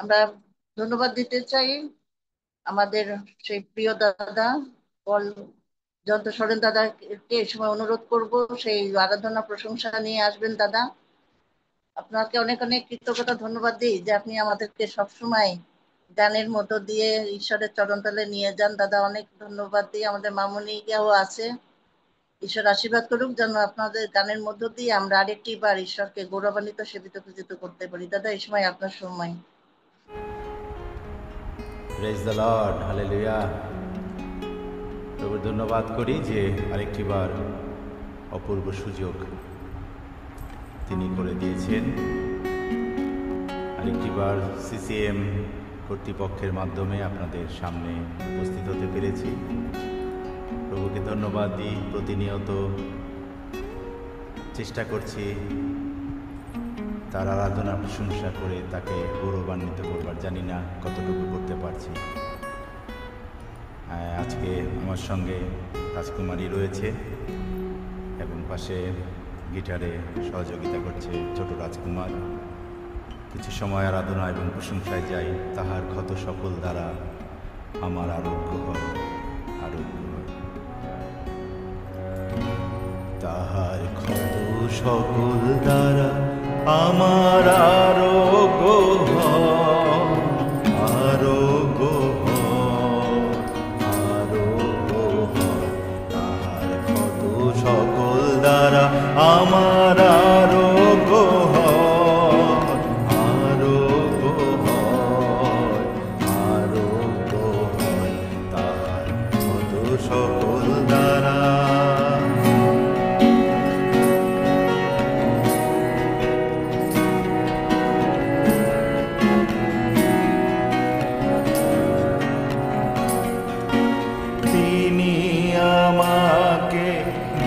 আমরা ধন্যবাদ দিতে চাই আমাদের সেই প্রিয় দাদা পল জয়ন্ত সরেন দাদাকে। এই সময় অনুরোধ করব সেই আরাধনা প্রশংসা নিয়ে আসবেন দাদা। আপনাকে অনেক অনেক কৃতজ্ঞতা ধন্যবাদ দিই যে আপনি আমাদেরকে সবসময় গানের মধ্য দিয়ে ঈশ্বরের চরণতলে নিয়ে যান দাদা। অনেক ধন্যবাদ দিই। আমাদের মামুনিও আছে। ঈশ্বর আশীর্বাদ করুক যেন আপনাদের গানের মধ্য দিয়ে আমরা আরেকটি বার ঈশ্বরকে গৌরবান্বিত সেবিত পূজিত করতে পারি। দাদা এই সময় আপনার সময়। Praise the lord, hallelujah. প্রভুর ধন্যবাদ করি যে আরেকটি বার অপূর্ব সুযোগ তিনি করে দিয়েছেন। আরেকটি বার সিসিএম কর্তৃপক্ষের মাধ্যমে আপনাদের সামনে উপস্থিত হতে পেরেছি। প্রভুকে ধন্যবাদ দিই। প্রতিনিয়ত চেষ্টা করছি তার আরাধনা প্রশংসা করে তাকে গৌরবান্বিত করবার। জানি না কতটুকু করতে পারছি। আজকে আমার সঙ্গে রাজকুমারী রয়েছে এবং পাশে গিটারে সহযোগিতা করছে ছোট রাজকুমার। কিছু সময় আরাধনা এবং প্রশংসায় যাই। তাহার ক্ষত সকল দ্বারা আমার আরোগ্য হয়, আরোগ্য হয়। তাহার ক্ষত সকল দ্বারা আমার আরোগ্য হয়, আরোগ্য হয়, আরোগ্য হয়। তাহার ক্ষত সকল দ্বারা আমার আরোগ্য হয়, আরোগ্য হয়, আরোগ্য হয়। তাহার ক্ষত সকল দ্বারা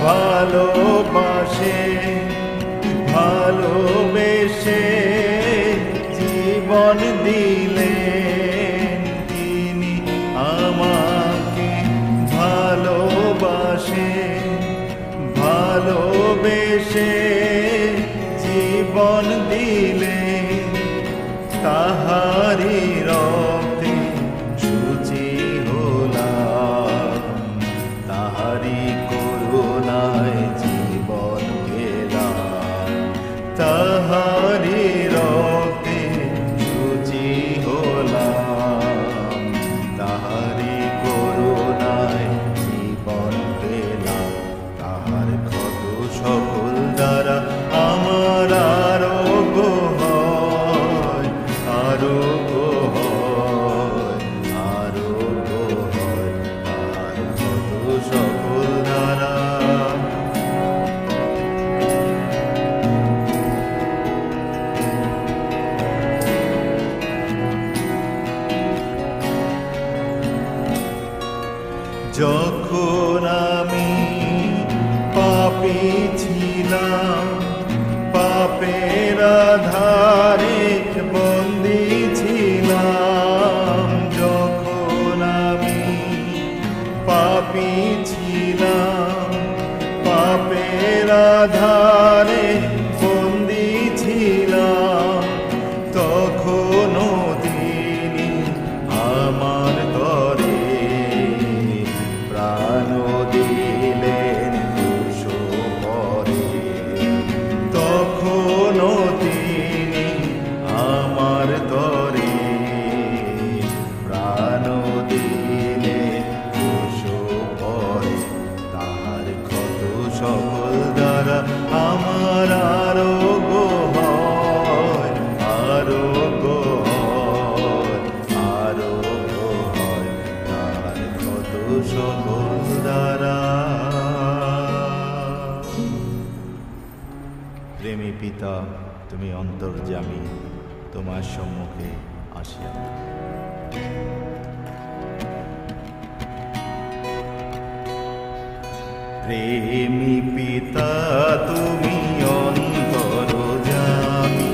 ভালোবাসে, ভালোবেসে জীবন দিলেন। তিনি আমাকে ভালোবাসে, ভালোবেসে জীবন দিলেন। তাহারি রক্তে শুচি হলাম, তাহারি করুণায় জীবন পেলাম। তাহারি রক্তে শুচি হলাম, তাহারি করুণায় জীবন পেলাম। তাহার ক্ষত সকল দ্বারা আমার আরোগ্য হয়, আরোগ্য হয়, আরোগ্য হয়। তাহার ক্ষত সকল দ্বারা যখন আমি পাপী ছিলাম, পাপের আধারে বন্দী ছিলাম। যখন আমি পাপী ছিলাম, পাপের আধারে বন্দী ছিলাম, তখনও তিনি আমার তরে প্রাণ দিলেন দুষ পরে। তখনও তিনি আমার তরে প্রাণ দিলেন দুষ পরে। তাহার ক্ষত সকল দ্বারা আমার আরোগ্য হয়, আরোগ্য হয়, আরোগ্য হয়। তাহার ক্ষত সকল দ্বারা। প্রেমী পিতা, তুমি অন্তর্যামী, তোমার সম্মুখে আসিয়া প্রেমী পিতা, তুমি অন্তর্যামী,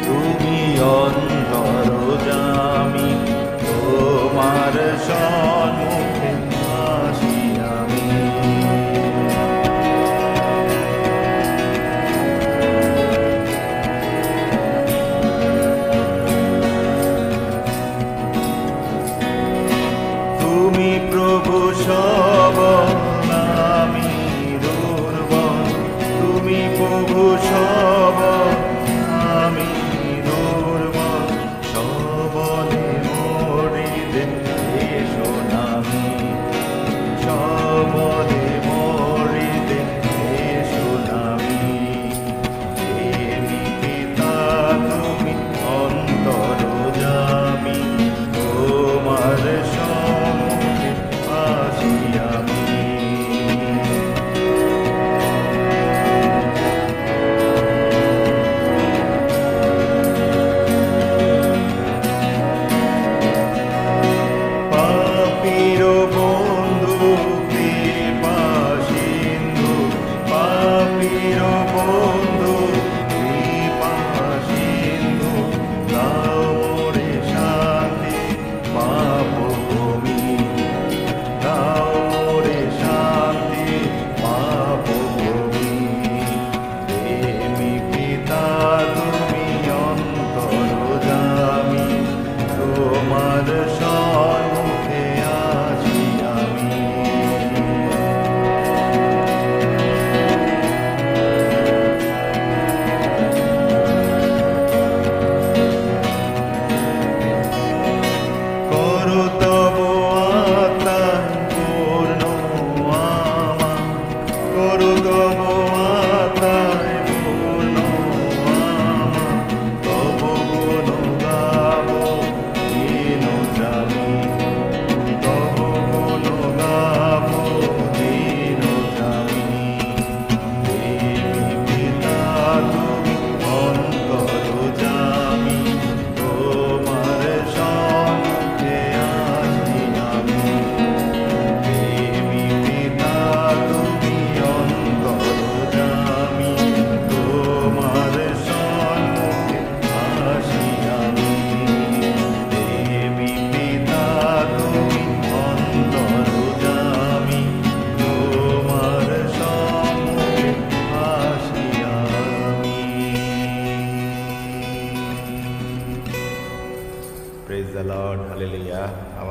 তুমি অন্তর্যামী, তোমার সম্মুখে আসি আমি।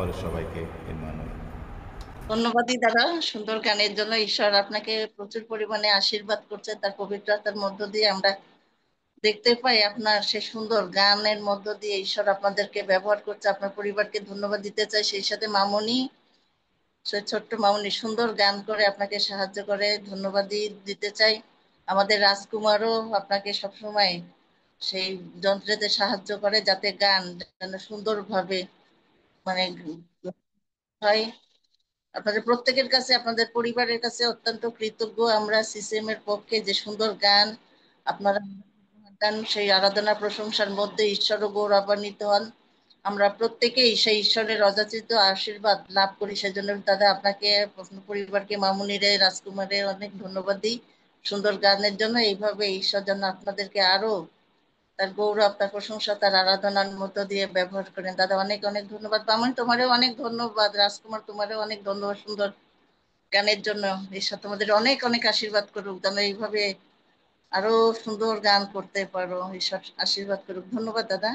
পরিবারের সবাইকে এর ধন্যবাদই দাদা, সুন্দর গানের জন্য। ঈশ্বর আপনাকে প্রচুর পরিমাণে আশীর্বাদ করছে, তার পবিত্রতার মধ্য দিয়ে আমরা দেখতে পাই। আপনার সে সুন্দর গানের মধ্য দিয়ে ঈশ্বর আপনাদেরকে ব্যবহার করছে। আপনার পরিবারকে ধন্যবাদ দিতে চাই। সেই সাথে মামনি, সে ছোট্ট মামনি সুন্দর গান করে আপনাকে সাহায্য করে, ধন্যবাদ দিতে চাই। আমাদের রাজকুমারও আপনাকে সবসময় সেই যন্ত্রেতে সাহায্য করে, যাতে গান যেন সুন্দরভাবে মানে হয়। আপনাদের প্রত্যেকের কাছে, আপনাদের পরিবারের কাছে অত্যন্ত কৃতজ্ঞ আমরা সিসিএম এর পক্ষে, যে সুন্দর গান আপনারা গান, সেই আরাধনা প্রশংসার মধ্যে ঈশ্বরও গৌরবান্বিত হন। আমরা প্রত্যেকেই সেই ঈশ্বরের অযাচিত আশীর্বাদ লাভ করি। সেজন্য দাদা আপনাকে, আপনার পরিবারকে, মামুনিরে, রাজকুমারে অনেক ধন্যবাদ দিই সুন্দর গানের জন্য। এইভাবে ঈশ্বর যেন আপনাদেরকে আরো তার গৌরব, তার প্রশংসা, তার আরাধনার মধ্য দিয়ে ব্যবহার করেন। দাদা অনেক অনেক ধন্যবাদ। মামুনি তোমারও অনেক ধন্যবাদ। রাজকুমার তোমারও অনেক ধন্যবাদ সুন্দর গানের জন্য। ঈশ্বর তোমাদের অনেক অনেক আশীর্বাদ করুক, যেন এইভাবে আরো সুন্দর গান করতে পারো। ঈশ্বর আশীর্বাদ করুক। ধন্যবাদ দাদা।